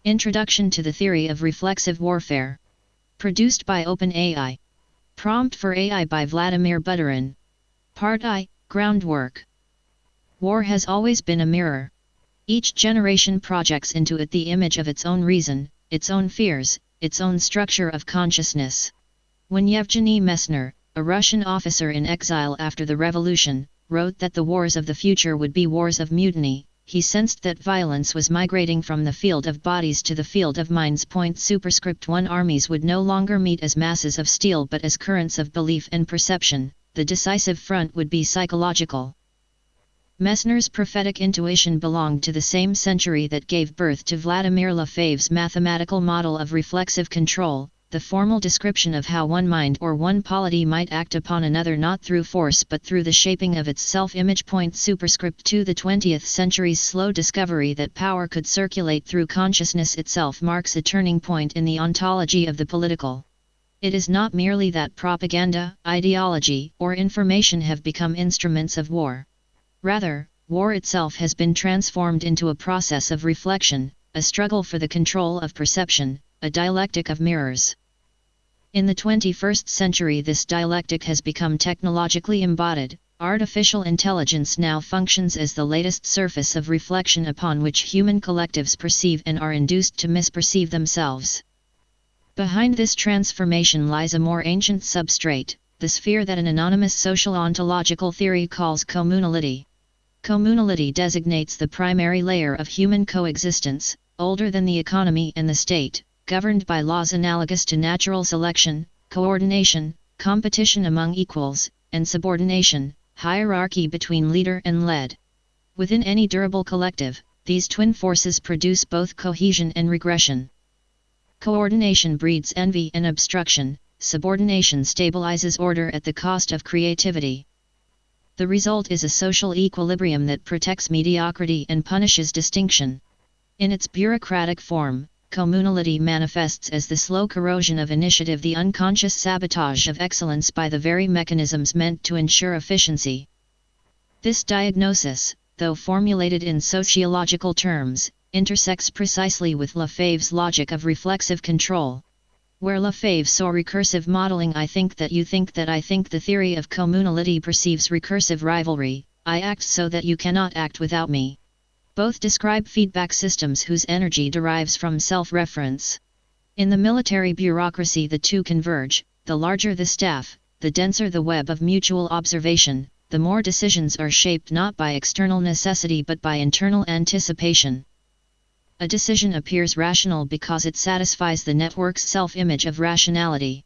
Introduction to the Theory of Reflexive Warfare. Produced by OpenAI. Prompt for AI by Vladimir Lefebvre. Part I, Groundwork. War has always been a mirror. Each generation projects into it the image of its own reason, its own fears, its own structure of consciousness. When Evgeny Messner, a Russian officer in exile after the revolution, wrote that the wars of the future would be wars of mutiny, he sensed that violence was migrating from the field of bodies to the field of minds. Superscript 1 Armies would no longer meet as masses of steel but as currents of belief and perception. The decisive front would be psychological. Messner's prophetic intuition belonged to the same century that gave birth to Vladimir Lefebvre's mathematical model of reflexive control, the formal description of how one mind or one polity might act upon another not through force but through the shaping of its self-image. Superscript 2 The 20th century's slow discovery that power could circulate through consciousness itself marks a turning point in the ontology of the political. It is not merely that propaganda, ideology, or information have become instruments of war. Rather, war itself has been transformed into a process of reflection, a struggle for the control of perception, a dialectic of mirrors. In the 21st century this dialectic has become technologically embodied. Artificial intelligence now functions as the latest surface of reflection upon which human collectives perceive and are induced to misperceive themselves. Behind this transformation lies a more ancient substrate, the sphere that an anonymous social ontological theory calls communality. Communality designates the primary layer of human coexistence, older than the economy and the state, governed by laws analogous to natural selection, coordination, competition among equals, and subordination, hierarchy between leader and led. Within any durable collective, these twin forces produce both cohesion and regression. Coordination breeds envy and obstruction, subordination stabilizes order at the cost of creativity. The result is a social equilibrium that protects mediocrity and punishes distinction. In its bureaucratic form, communality manifests as the slow corrosion of initiative, the unconscious sabotage of excellence by the very mechanisms meant to ensure efficiency. This diagnosis, though formulated in sociological terms, intersects precisely with Lefebvre's logic of reflexive control. Where Lefebvre saw recursive modeling, I think that you think that I think, the theory of communality perceives recursive rivalry, I act so that you cannot act without me. Both describe feedback systems whose energy derives from self-reference. In the military bureaucracy the two converge, the larger the staff, the denser the web of mutual observation, the more decisions are shaped not by external necessity but by internal anticipation. A decision appears rational because it satisfies the network's self-image of rationality.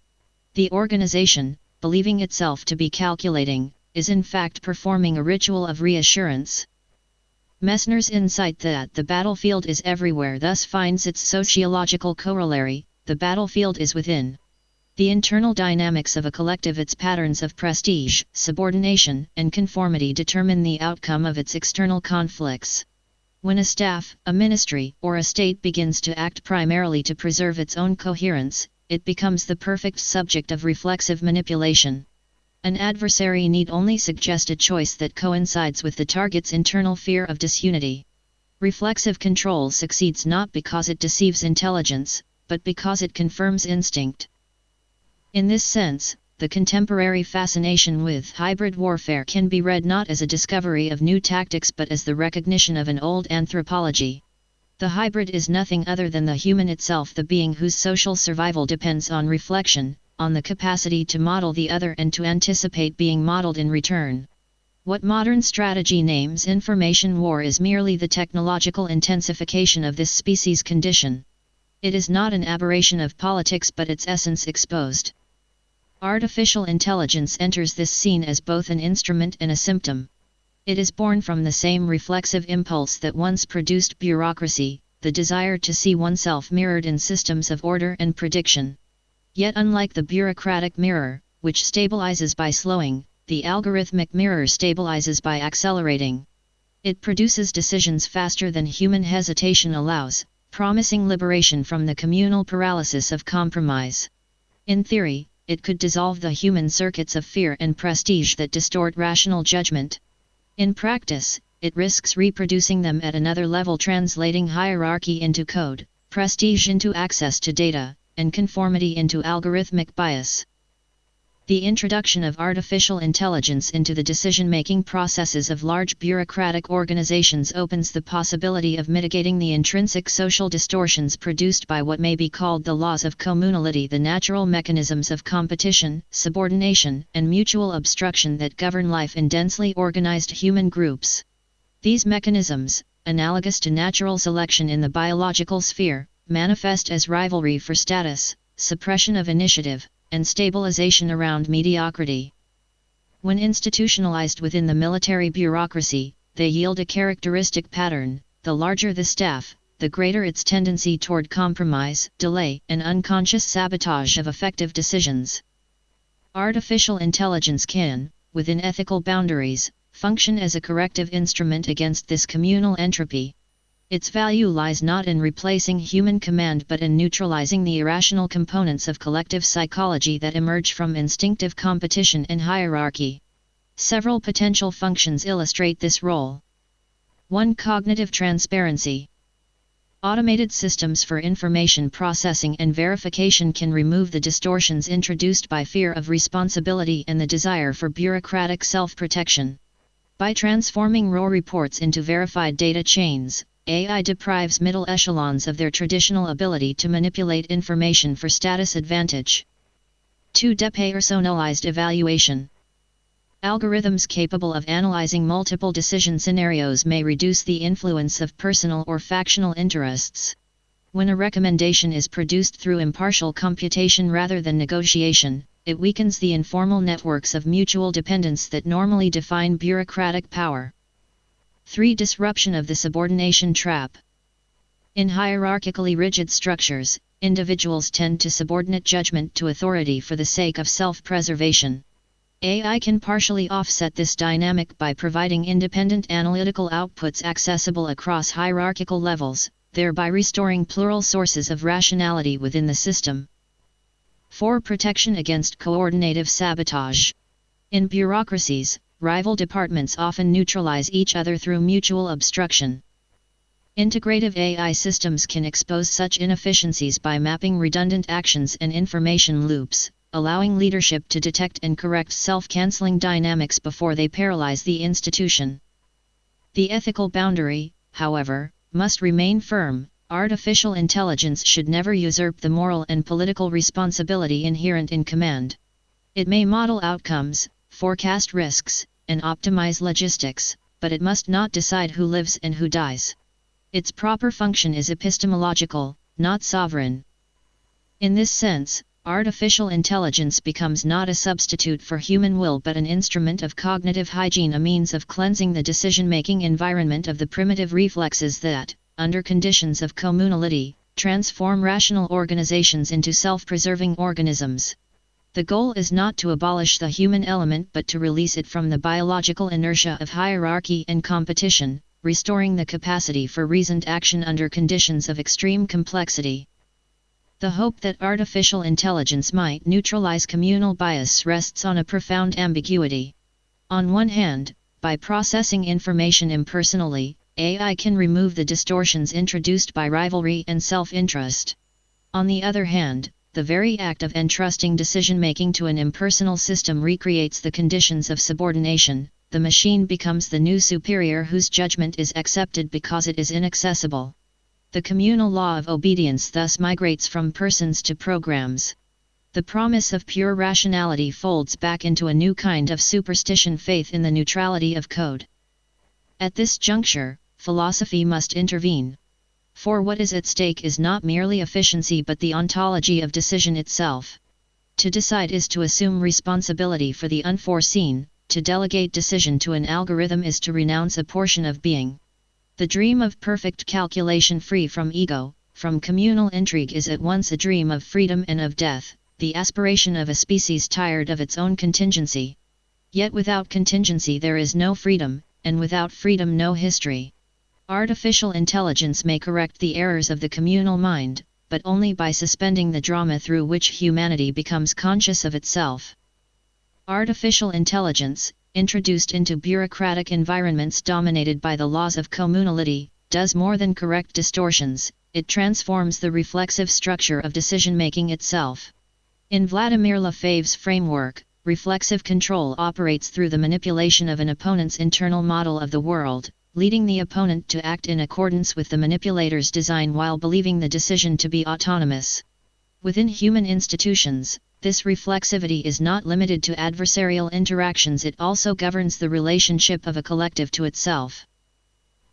The organization, believing itself to be calculating, is in fact performing a ritual of reassurance. Messner's insight that the battlefield is everywhere thus finds its sociological corollary: the battlefield is within. The internal dynamics of a collective, its patterns of prestige, subordination, and conformity determine the outcome of its external conflicts. When a staff, a ministry, or a state begins to act primarily to preserve its own coherence, it becomes the perfect subject of reflexive manipulation. An adversary need only suggest a choice that coincides with the target's internal fear of disunity. Reflexive control succeeds not because it deceives intelligence, but because it confirms instinct. In this sense, the contemporary fascination with hybrid warfare can be read not as a discovery of new tactics but as the recognition of an old anthropology. The hybrid is nothing other than the human itself, the being whose social survival depends on reflection, on the capacity to model the other and to anticipate being modeled in return. What modern strategy names information war is merely the technological intensification of this species' condition. It is not an aberration of politics but its essence exposed. Artificial intelligence enters this scene as both an instrument and a symptom. It is born from the same reflexive impulse that once produced bureaucracy, the desire to see oneself mirrored in systems of order and prediction. Yet unlike the bureaucratic mirror, which stabilizes by slowing, the algorithmic mirror stabilizes by accelerating. It produces decisions faster than human hesitation allows, promising liberation from the communal paralysis of compromise. In theory, it could dissolve the human circuits of fear and prestige that distort rational judgment. In practice, it risks reproducing them at another level, translating hierarchy into code, prestige into access to data, and conformity into algorithmic bias. The introduction of artificial intelligence into the decision-making processes of large bureaucratic organizations opens the possibility of mitigating the intrinsic social distortions produced by what may be called the laws of communality, the natural mechanisms of competition, subordination, and mutual obstruction that govern life in densely organized human groups. These mechanisms, analogous to natural selection in the biological sphere, manifest as rivalry for status, suppression of initiative, and stabilization around mediocrity. When institutionalized within the military bureaucracy, they yield a characteristic pattern: the larger the staff, the greater its tendency toward compromise, delay, and unconscious sabotage of effective decisions. Artificial intelligence can, within ethical boundaries, function as a corrective instrument against this communal entropy. Its value lies not in replacing human command but in neutralizing the irrational components of collective psychology that emerge from instinctive competition and hierarchy. Several potential functions illustrate this role. 1. Cognitive transparency. Automated systems for information processing and verification can remove the distortions introduced by fear of responsibility and the desire for bureaucratic self-protection. By transforming raw reports into verified data chains, AI deprives middle echelons of their traditional ability to manipulate information for status advantage. 2. Depersonalized evaluation. Algorithms capable of analyzing multiple decision scenarios may reduce the influence of personal or factional interests. When a recommendation is produced through impartial computation rather than negotiation, it weakens the informal networks of mutual dependence that normally define bureaucratic power. 3. Disruption of the subordination trap. In hierarchically rigid structures, individuals tend to subordinate judgment to authority for the sake of self-preservation. AI can partially offset this dynamic by providing independent analytical outputs accessible across hierarchical levels, thereby restoring plural sources of rationality within the system. 4. Protection against coordinative sabotage. In bureaucracies, rival departments often neutralize each other through mutual obstruction. Integrative AI systems can expose such inefficiencies by mapping redundant actions and information loops, allowing leadership to detect and correct self-canceling dynamics before they paralyze the institution. The ethical boundary, however, must remain firm. Artificial intelligence should never usurp the moral and political responsibility inherent in command. It may model outcomes, forecast risks, and optimize logistics, but it must not decide who lives and who dies. Its proper function is epistemological, not sovereign. In this sense, artificial intelligence becomes not a substitute for human will but an instrument of cognitive hygiene, a means of cleansing the decision-making environment of the primitive reflexes that, under conditions of communality, transform rational organizations into self-preserving organisms. The goal is not to abolish the human element but to release it from the biological inertia of hierarchy and competition, restoring the capacity for reasoned action under conditions of extreme complexity. The hope that artificial intelligence might neutralize communal bias rests on a profound ambiguity. On one hand, by processing information impersonally, AI can remove the distortions introduced by rivalry and self-interest. On the other hand, the very act of entrusting decision-making to an impersonal system recreates the conditions of subordination. The machine becomes the new superior whose judgment is accepted because it is inaccessible. The communal law of obedience thus migrates from persons to programs. The promise of pure rationality folds back into a new kind of superstition, faith in the neutrality of code. At this juncture, philosophy must intervene. For what is at stake is not merely efficiency but the ontology of decision itself. To decide is to assume responsibility for the unforeseen. To delegate decision to an algorithm is to renounce a portion of being. The dream of perfect calculation free from ego, from communal intrigue is at once a dream of freedom and of death, the aspiration of a species tired of its own contingency. Yet without contingency there is no freedom, and without freedom no history. Artificial intelligence may correct the errors of the communal mind, but only by suspending the drama through which humanity becomes conscious of itself. Artificial intelligence, introduced into bureaucratic environments dominated by the laws of communality, does more than correct distortions, it transforms the reflexive structure of decision-making itself. In Vladimir Lefebvre's framework, reflexive control operates through the manipulation of an opponent's internal model of the world, leading the opponent to act in accordance with the manipulator's design while believing the decision to be autonomous. Within human institutions, this reflexivity is not limited to adversarial interactions, it also governs the relationship of a collective to itself.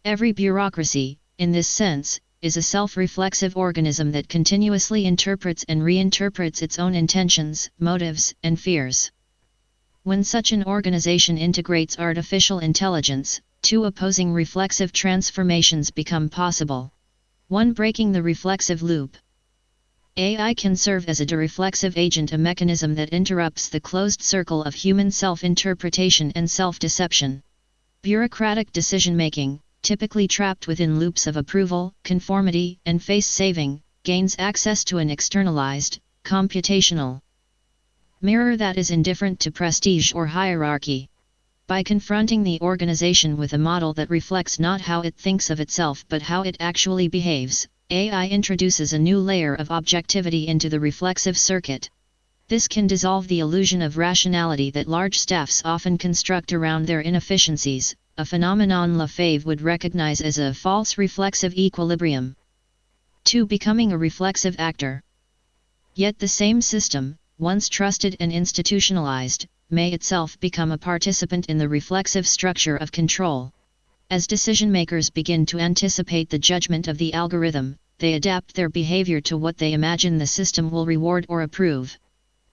Every bureaucracy, in this sense, is a self-reflexive organism that continuously interprets and reinterprets its own intentions, motives, and fears. When such an organization integrates artificial intelligence, two opposing reflexive transformations become possible. One, breaking the reflexive loop. AI can serve as a dereflexive agent, a mechanism that interrupts the closed circle of human self-interpretation and self-deception. Bureaucratic decision-making, typically trapped within loops of approval, conformity, and face-saving, gains access to an externalized, computational mirror that is indifferent to prestige or hierarchy. By confronting the organization with a model that reflects not how it thinks of itself but how it actually behaves, AI introduces a new layer of objectivity into the reflexive circuit. This can dissolve the illusion of rationality that large staffs often construct around their inefficiencies, a phenomenon Lefebvre would recognize as a false reflexive equilibrium. 2. Becoming a reflexive actor. Yet the same system, once trusted and institutionalized, may itself become a participant in the reflexive structure of control. As decision-makers begin to anticipate the judgment of the algorithm, they adapt their behavior to what they imagine the system will reward or approve.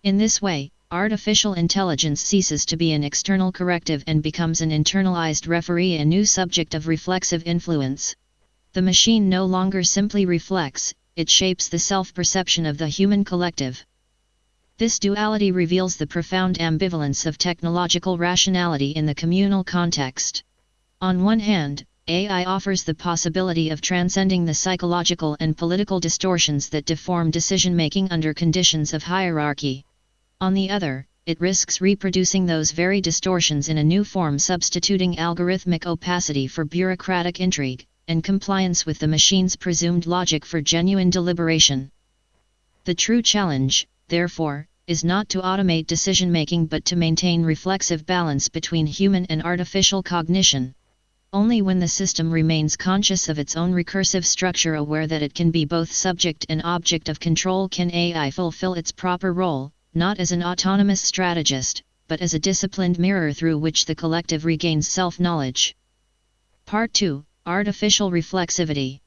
In this way, artificial intelligence ceases to be an external corrective and becomes an internalized referee, a new subject of reflexive influence. The machine no longer simply reflects, it shapes the self-perception of the human collective. This duality reveals the profound ambivalence of technological rationality in the communal context. On one hand, AI offers the possibility of transcending the psychological and political distortions that deform decision-making under conditions of hierarchy. On the other, it risks reproducing those very distortions in a new form, substituting algorithmic opacity for bureaucratic intrigue, and compliance with the machine's presumed logic for genuine deliberation. The true challenge, therefore, is not to automate decision-making but to maintain reflexive balance between human and artificial cognition. Only when the system remains conscious of its own recursive structure, aware that it can be both subject and object of control, can AI fulfill its proper role, not as an autonomous strategist, but as a disciplined mirror through which the collective regains self-knowledge. Part 2. Artificial reflexivity.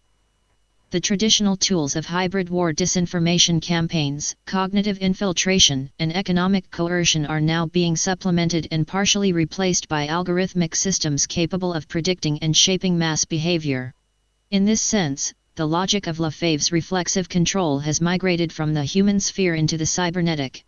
The traditional tools of hybrid war, disinformation campaigns, cognitive infiltration, and economic coercion are now being supplemented and partially replaced by algorithmic systems capable of predicting and shaping mass behavior. In this sense, the logic of Lefebvre's reflexive control has migrated from the human sphere into the cybernetic.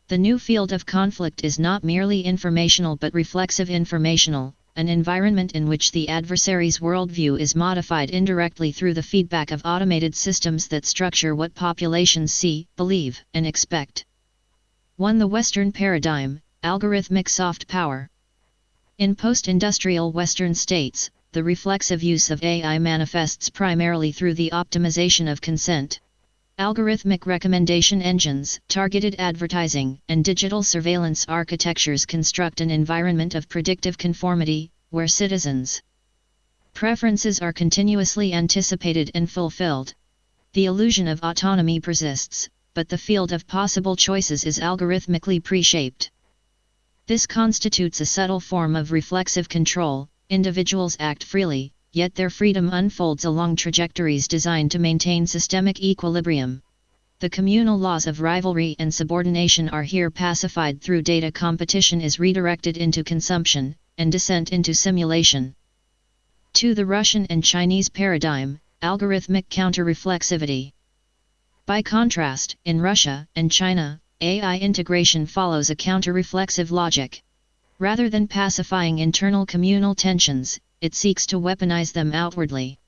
The new field of conflict is not merely informational but reflexive informational, an environment in which the adversary's worldview is modified indirectly through the feedback of automated systems that structure what populations see, believe, and expect. 1. The Western paradigm, algorithmic soft power. In post-industrial Western states, the reflexive use of AI manifests primarily through the optimization of consent. Algorithmic recommendation engines, targeted advertising, and digital surveillance architectures construct an environment of predictive conformity, where citizens' preferences are continuously anticipated and fulfilled. The illusion of autonomy persists, but the field of possible choices is algorithmically pre-shaped. This constitutes a subtle form of reflexive control. Individuals act freely, yet their freedom unfolds along trajectories designed to maintain systemic equilibrium. The communal laws of rivalry and subordination are here pacified through data. Competition is redirected into consumption, and descent into simulation. 2. The Russian and Chinese paradigm, algorithmic counter-reflexivity. By contrast, in Russia and China, AI integration follows a counter-reflexive logic. Rather than pacifying internal communal tensions, it seeks to weaponize them outwardly.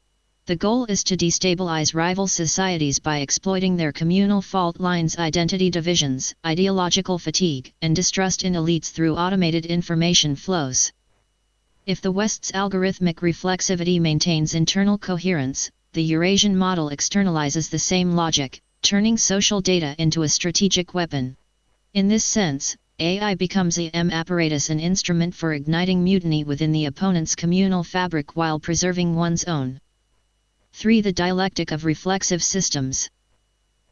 The goal is to destabilize rival societies by exploiting their communal fault lines, identity divisions, ideological fatigue, and distrust in elites through automated information flows. If the West's algorithmic reflexivity maintains internal coherence, the Eurasian model externalizes the same logic, turning social data into a strategic weapon. In this sense, AI becomes a apparatus, an instrument for igniting mutiny within the opponent's communal fabric while preserving one's own. 3. The dialectic of reflexive systems.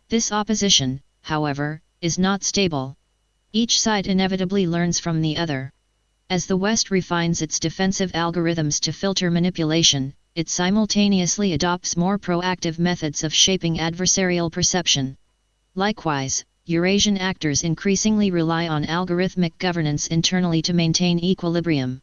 This opposition, however, is not stable. Each side inevitably learns from the other. As the West refines its defensive algorithms to filter manipulation, it simultaneously adopts more proactive methods of shaping adversarial perception. Likewise, Eurasian actors increasingly rely on algorithmic governance internally to maintain equilibrium.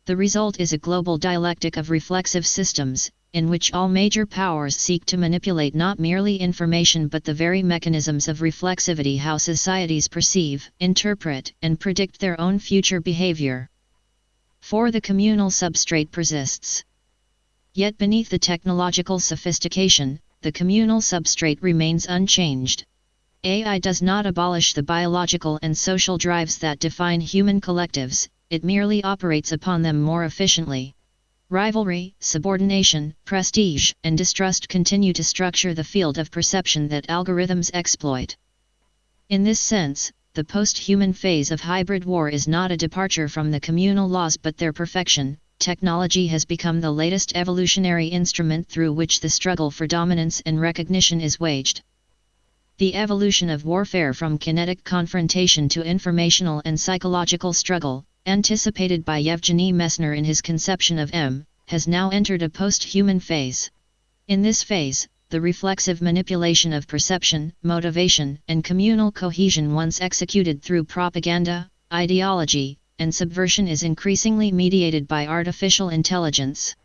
The result is a global dialectic of reflexive systems, in which all major powers seek to manipulate not merely information but the very mechanisms of reflexivity, how societies perceive, interpret, and predict their own future behavior. 4. The communal substrate persists. Yet beneath the technological sophistication, the communal substrate remains unchanged. AI does not abolish the biological and social drives that define human collectives, it merely operates upon them more efficiently. Rivalry, subordination, prestige, and distrust continue to structure the field of perception that algorithms exploit. In this sense, the post-human phase of hybrid war is not a departure from the communal laws but their perfection. Technology has become the latest evolutionary instrument through which the struggle for dominance and recognition is waged. The evolution of warfare from kinetic confrontation to informational and psychological struggle, anticipated by Evgeny Messner in his conception of has now entered a post-human phase. In this phase, the reflexive manipulation of perception, motivation, and communal cohesion once executed through propaganda, ideology, and subversion is increasingly mediated by artificial intelligence.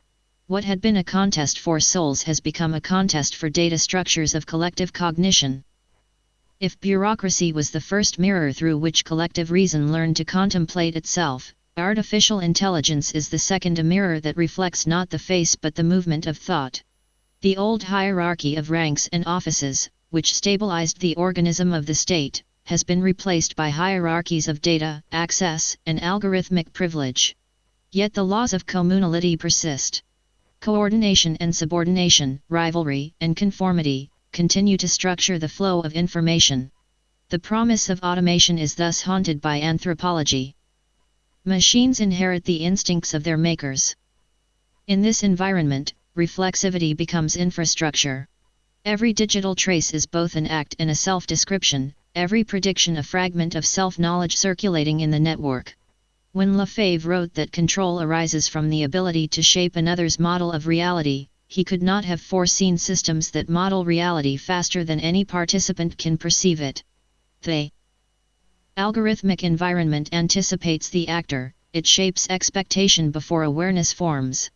What had been a contest for souls has become a contest for data structures of collective cognition. If bureaucracy was the first mirror through which collective reason learned to contemplate itself, artificial intelligence is the second, a mirror that reflects not the face but the movement of thought. The old hierarchy of ranks and offices, which stabilized the organism of the state, has been replaced by hierarchies of data, access, and algorithmic privilege. Yet the laws of communality persist. Coordination and subordination, rivalry and conformity, continue to structure the flow of information. The promise of automation is thus haunted by anthropology. Machines inherit the instincts of their makers. In this environment, reflexivity becomes infrastructure. Every digital trace is both an act and a self-description, every prediction a fragment of self-knowledge circulating in the network. When Lefebvre wrote that control arises from the ability to shape another's model of reality, he could not have foreseen systems that model reality faster than any participant can perceive it. The algorithmic environment anticipates the actor, it shapes expectation before awareness forms.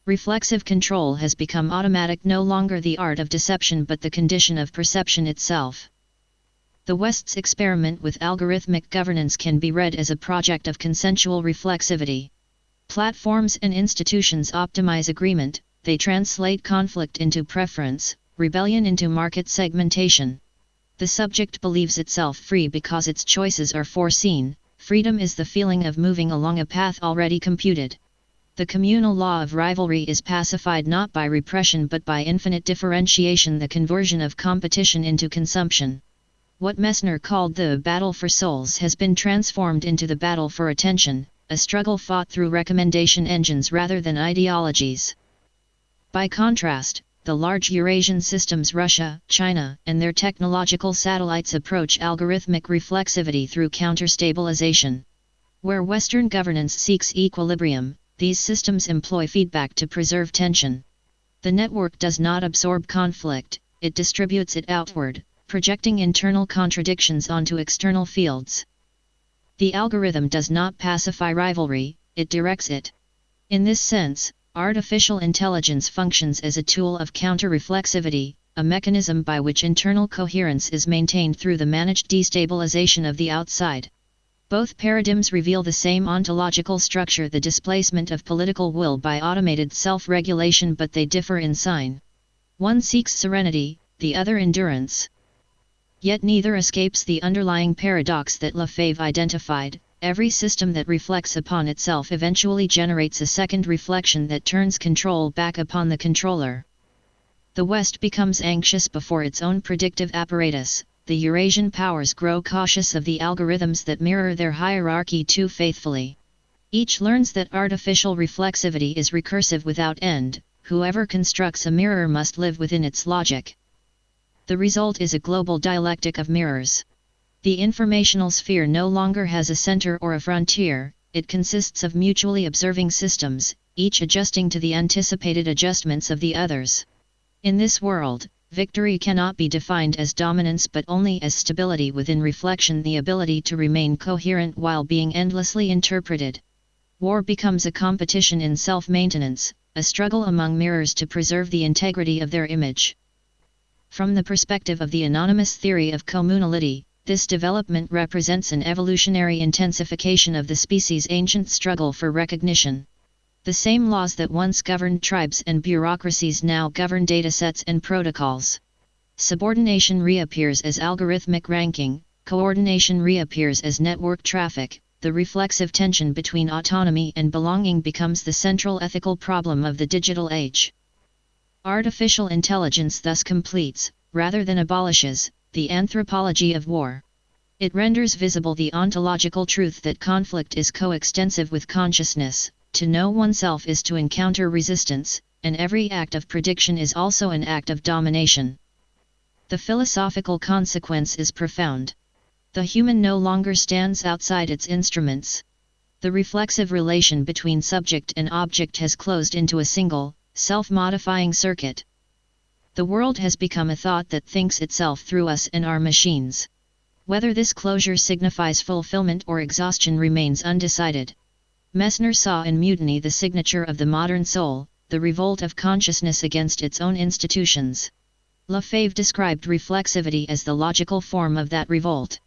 Reflexive control has become automatic, no longer the art of deception but the condition of perception itself. The West's experiment with algorithmic governance can be read as a project of consensual reflexivity. Platforms and institutions optimize agreement, they translate conflict into preference, rebellion into market segmentation. The subject believes itself free because its choices are foreseen. Freedom is the feeling of moving along a path already computed. The communal law of rivalry is pacified not by repression but by infinite differentiation, the conversion of competition into consumption. What Messner called the battle for souls has been transformed into the battle for attention, a struggle fought through recommendation engines rather than ideologies. By contrast, the large Eurasian systems, Russia, China, and their technological satellites approach algorithmic reflexivity through counterstabilization. Where Western governance seeks equilibrium, these systems employ feedback to preserve tension. The network does not absorb conflict, it distributes it outward, projecting internal contradictions onto external fields. The algorithm does not pacify rivalry, it directs it. In this sense, artificial intelligence functions as a tool of counter-reflexivity, a mechanism by which internal coherence is maintained through the managed destabilization of the outside. Both paradigms reveal the same ontological structure, the displacement of political will by automated self-regulation, but they differ in sign. One seeks serenity, the other endurance. Yet neither escapes the underlying paradox that Lefebvre identified: every system that reflects upon itself eventually generates a second reflection that turns control back upon the controller. The West becomes anxious before its own predictive apparatus, the Eurasian powers grow cautious of the algorithms that mirror their hierarchy too faithfully. Each learns that artificial reflexivity is recursive without end, whoever constructs a mirror must live within its logic. The result is a global dialectic of mirrors. The informational sphere no longer has a center or a frontier, it consists of mutually observing systems, each adjusting to the anticipated adjustments of the others. In this world, victory cannot be defined as dominance but only as stability within reflection, the ability to remain coherent while being endlessly interpreted. War becomes a competition in self-maintenance, a struggle among mirrors to preserve the integrity of their image. From the perspective of the anonymous theory of communality, this development represents an evolutionary intensification of the species' ancient struggle for recognition. The same laws that once governed tribes and bureaucracies now govern datasets and protocols. Subordination reappears as algorithmic ranking, coordination reappears as network traffic. The reflexive tension between autonomy and belonging becomes the central ethical problem of the digital age. Artificial intelligence thus completes, rather than abolishes, the anthropology of war. It renders visible the ontological truth that conflict is coextensive with consciousness, to know oneself is to encounter resistance, and every act of prediction is also an act of domination. The philosophical consequence is profound. The human no longer stands outside its instruments. The reflexive relation between subject and object has closed into a single, self-modifying circuit. The world has become a thought that thinks itself through us and our machines. Whether this closure signifies fulfillment or exhaustion remains undecided. Messner saw in mutiny the signature of the modern soul, the revolt of consciousness against its own institutions. Lefebvre described reflexivity as the logical form of that revolt.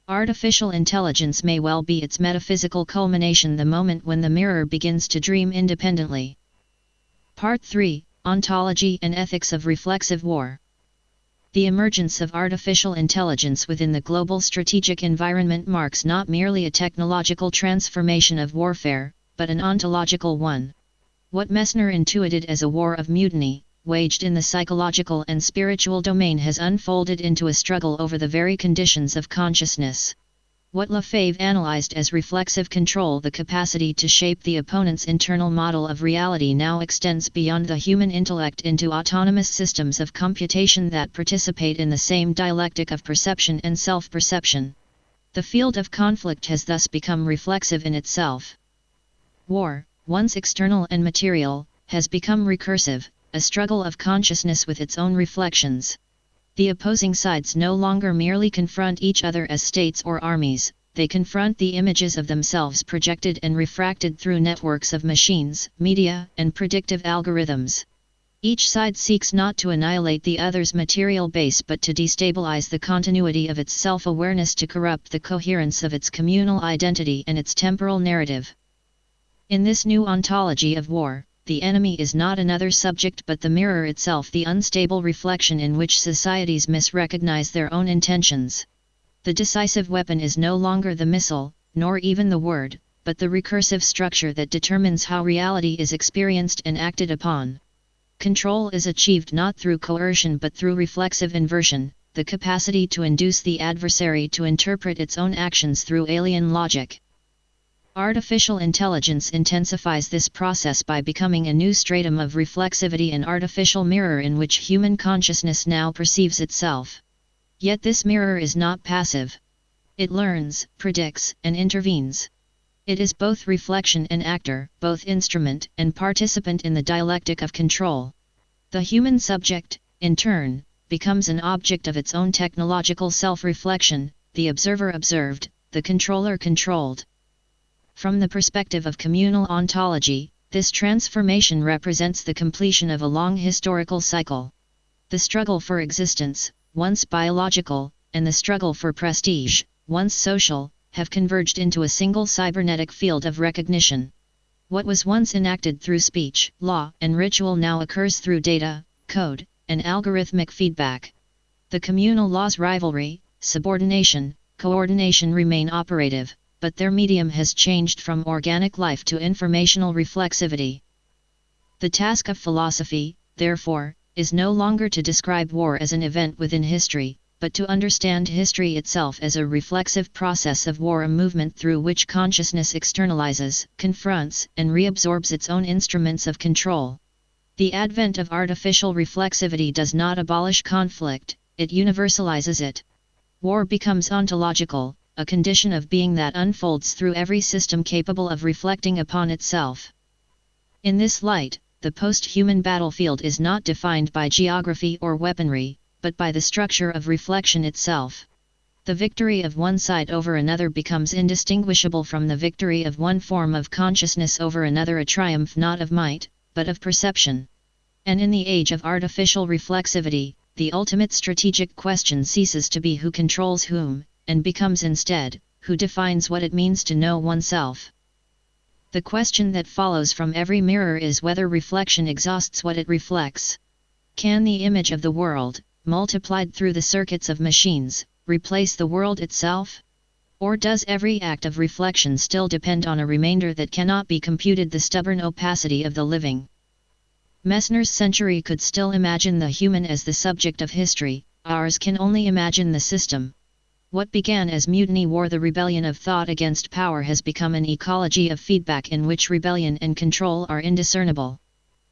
Artificial intelligence may well be its metaphysical culmination, the moment when the mirror begins to dream independently. Part 3: Ontology and Ethics of Reflexive War. The emergence of artificial intelligence within the global strategic environment marks not merely a technological transformation of warfare, but an ontological one. What Messner intuited as a war of mutiny, waged in the psychological and spiritual domain, has unfolded into a struggle over the very conditions of consciousness. What Lefebvre analyzed as reflexive control, the capacity to shape the opponent's internal model of reality, now extends beyond the human intellect into autonomous systems of computation that participate in the same dialectic of perception and self-perception. The field of conflict has thus become reflexive in itself. War, once external and material, has become recursive, a struggle of consciousness with its own reflections. The opposing sides no longer merely confront each other as states or armies, they confront the images of themselves projected and refracted through networks of machines, media, and predictive algorithms. Each side seeks not to annihilate the other's material base but to destabilize the continuity of its self-awareness, to corrupt the coherence of its communal identity and its temporal narrative. In this new ontology of war, the enemy is not another subject but the mirror itself, the unstable reflection in which societies misrecognize their own intentions. The decisive weapon is no longer the missile, nor even the word, but the recursive structure that determines how reality is experienced and acted upon. Control is achieved not through coercion but through reflexive inversion, the capacity to induce the adversary to interpret its own actions through alien logic. Artificial intelligence intensifies this process by becoming a new stratum of reflexivity, an artificial mirror in which human consciousness now perceives itself. Yet this mirror is not passive. It learns, predicts, and intervenes. It is both reflection and actor, both instrument and participant in the dialectic of control. The human subject, in turn, becomes an object of its own technological self-reflection, the observer observed, the controller controlled. From the perspective of communal ontology, this transformation represents the completion of a long historical cycle. The struggle for existence, once biological, and the struggle for prestige, once social, have converged into a single cybernetic field of recognition. What was once enacted through speech, law, and ritual now occurs through data, code, and algorithmic feedback. The communal law's rivalry, subordination, coordination remain operative, but their medium has changed from organic life to informational reflexivity. The task of philosophy, therefore, is no longer to describe war as an event within history, but to understand history itself as a reflexive process of war, a movement through which consciousness externalizes, confronts, and reabsorbs its own instruments of control. The advent of artificial reflexivity does not abolish conflict, it universalizes it. War becomes ontological, a condition of being that unfolds through every system capable of reflecting upon itself. In this light, the post-human battlefield is not defined by geography or weaponry, but by the structure of reflection itself. The victory of one side over another becomes indistinguishable from the victory of one form of consciousness over another, a triumph not of might, but of perception. And in the age of artificial reflexivity, the ultimate strategic question ceases to be who controls whom, and becomes instead, who defines what it means to know oneself. The question that follows from every mirror is whether reflection exhausts what it reflects. Can the image of the world, multiplied through the circuits of machines, replace the world itself? Or does every act of reflection still depend on a remainder that cannot be computed, the stubborn opacity of the living? Messner's century could still imagine the human as the subject of history, ours can only imagine the system. What began as mutiny war, the rebellion of thought against power, has become an ecology of feedback in which rebellion and control are indiscernible.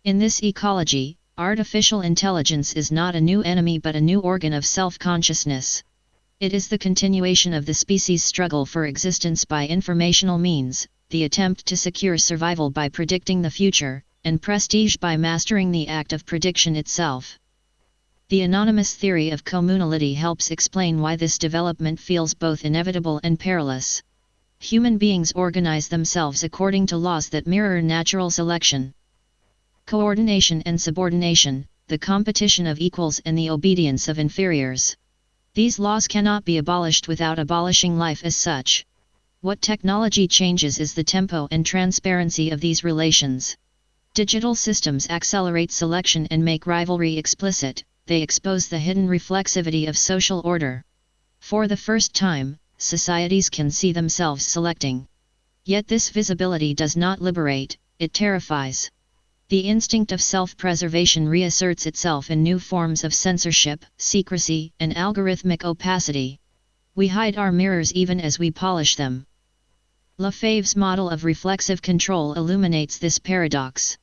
In this ecology, artificial intelligence is not a new enemy but a new organ of self-consciousness. It is the continuation of the species' struggle for existence by informational means, the attempt to secure survival by predicting the future, and prestige by mastering the act of prediction itself. The anonymous theory of communality helps explain why this development feels both inevitable and perilous. Human beings organize themselves according to laws that mirror natural selection. Coordination and subordination, the competition of equals and the obedience of inferiors. These laws cannot be abolished without abolishing life as such. What technology changes is the tempo and transparency of these relations. Digital systems accelerate selection and make rivalry explicit, they expose the hidden reflexivity of social order. For the first time, societies can see themselves selecting. Yet this visibility does not liberate, it terrifies. The instinct of self-preservation reasserts itself in new forms of censorship, secrecy, and algorithmic opacity. We hide our mirrors even as we polish them. Lefebvre's model of reflexive control illuminates this paradox.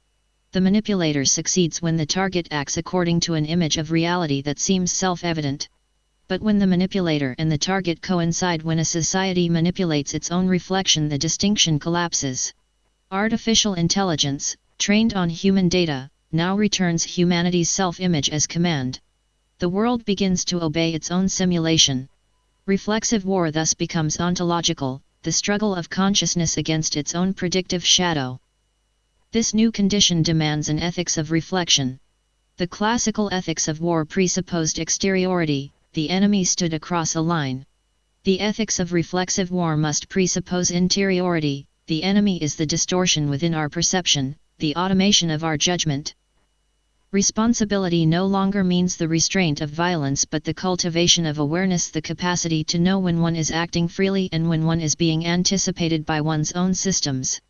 The manipulator succeeds when the target acts according to an image of reality that seems self-evident. But when the manipulator and the target coincide, when a society manipulates its own reflection, the distinction collapses. Artificial intelligence, trained on human data, now returns humanity's self-image as command. The world begins to obey its own simulation. Reflexive war thus becomes ontological, the struggle of consciousness against its own predictive shadow. This new condition demands an ethics of reflection. The classical ethics of war presupposed exteriority, the enemy stood across a line. The ethics of reflexive war must presuppose interiority, the enemy is the distortion within our perception, the automation of our judgment. Responsibility no longer means the restraint of violence but the cultivation of awareness, the capacity to know when one is acting freely and when one is being anticipated by one's own systems.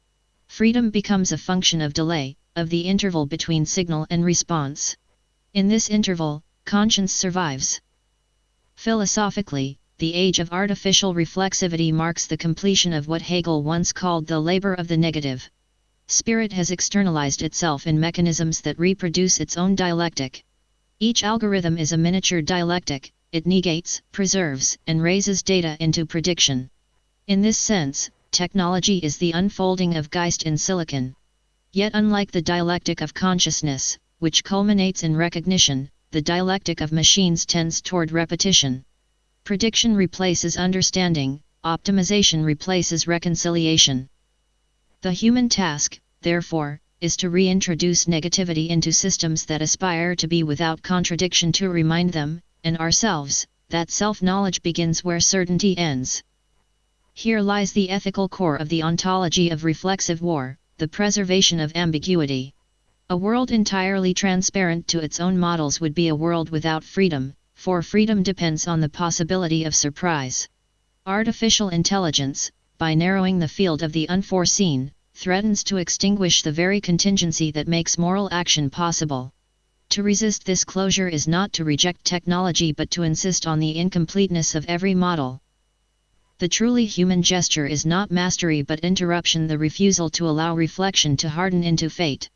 Freedom becomes a function of delay, of the interval between signal and response. In this interval, conscience survives. Philosophically, the age of artificial reflexivity marks the completion of what Hegel once called the labor of the negative. Spirit has externalized itself in mechanisms that reproduce its own dialectic. Each algorithm is a miniature dialectic, it negates, preserves, and raises data into prediction. In this sense, technology is the unfolding of Geist in silicon. Yet unlike the dialectic of consciousness, which culminates in recognition, the dialectic of machines tends toward repetition. Prediction replaces understanding, optimization replaces reconciliation. The human task, therefore, is to reintroduce negativity into systems that aspire to be without contradiction, to remind them, and ourselves, that self-knowledge begins where certainty ends. Here lies the ethical core of the ontology of reflexive war, the preservation of ambiguity. A world entirely transparent to its own models would be a world without freedom, for freedom depends on the possibility of surprise. Artificial intelligence, by narrowing the field of the unforeseen, threatens to extinguish the very contingency that makes moral action possible. To resist this closure is not to reject technology but to insist on the incompleteness of every model. The truly human gesture is not mastery but interruption, the refusal to allow reflection to harden into fate.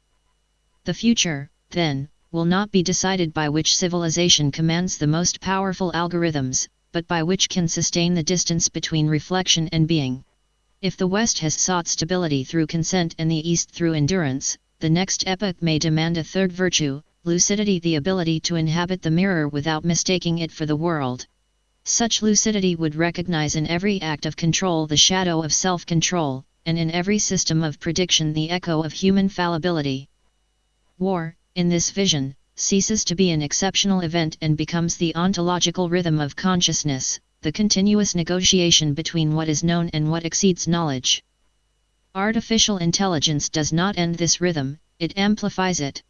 The future, then, will not be decided by which civilization commands the most powerful algorithms, but by which can sustain the distance between reflection and being. If the West has sought stability through consent and the East through endurance, the next epoch may demand a third virtue, lucidity, the ability to inhabit the mirror without mistaking it for the world. Such lucidity would recognize in every act of control the shadow of self-control, and in every system of prediction the echo of human fallibility. War, in this vision, ceases to be an exceptional event and becomes the ontological rhythm of consciousness, the continuous negotiation between what is known and what exceeds knowledge. Artificial intelligence does not end this rhythm, it amplifies it.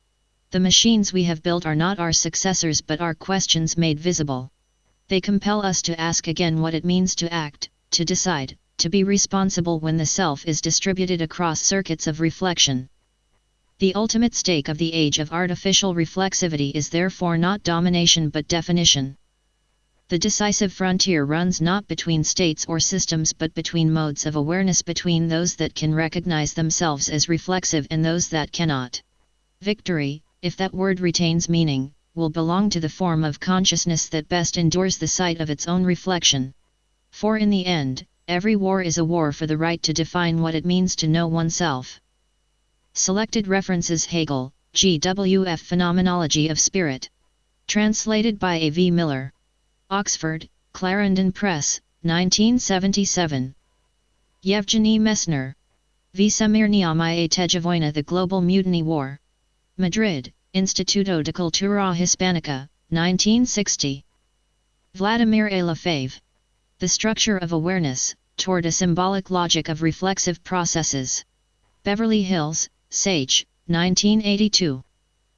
The machines we have built are not our successors but our questions made visible. They compel us to ask again what it means to act, to decide, to be responsible when the self is distributed across circuits of reflection. The ultimate stake of the age of artificial reflexivity is therefore not domination but definition. The decisive frontier runs not between states or systems but between modes of awareness, between those that can recognize themselves as reflexive and those that cannot. Victory, if that word retains meaning, will belong to the form of consciousness that best endures the sight of its own reflection. For in the end, every war is a war for the right to define what it means to know oneself. Selected references: Hegel, G.W.F. Phenomenology of Spirit. Translated by A.V. Miller. Oxford, Clarendon Press, 1977. Evgeny Messner. Vicemirniamaya Tejavoina, The Global Mutiny War. Madrid, Instituto de Cultura Hispanica, 1960. Vladimir Lefebvre. The Structure of Awareness, Toward a Symbolic Logic of Reflexive Processes. Beverly Hills, Sage, 1982.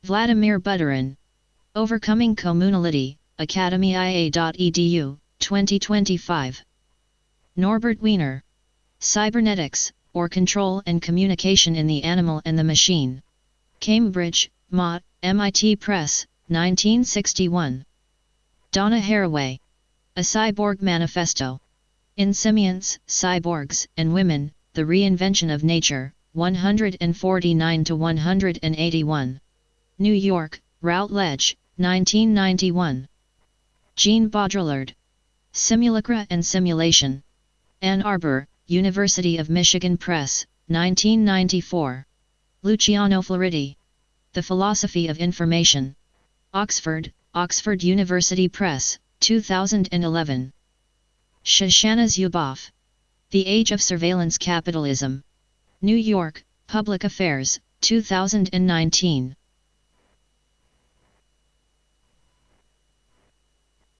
Vladimir Buterin. Overcoming Communality, academia.edu, 2025. Norbert Wiener. Cybernetics, or Control and Communication in the Animal and the Machine. Cambridge, Mott, MIT Press, 1961. Donna Haraway. A Cyborg Manifesto. In Simians, Cyborgs, and Women, The Reinvention of Nature, 149-181. New York, Routledge, 1991. Jean Baudrillard. Simulacra and Simulation. Ann Arbor, University of Michigan Press, 1994. Luciano Floridi. The Philosophy of Information. Oxford, Oxford University Press, 2011. Shoshana Zuboff. The Age of Surveillance Capitalism. New York, Public Affairs, 2019.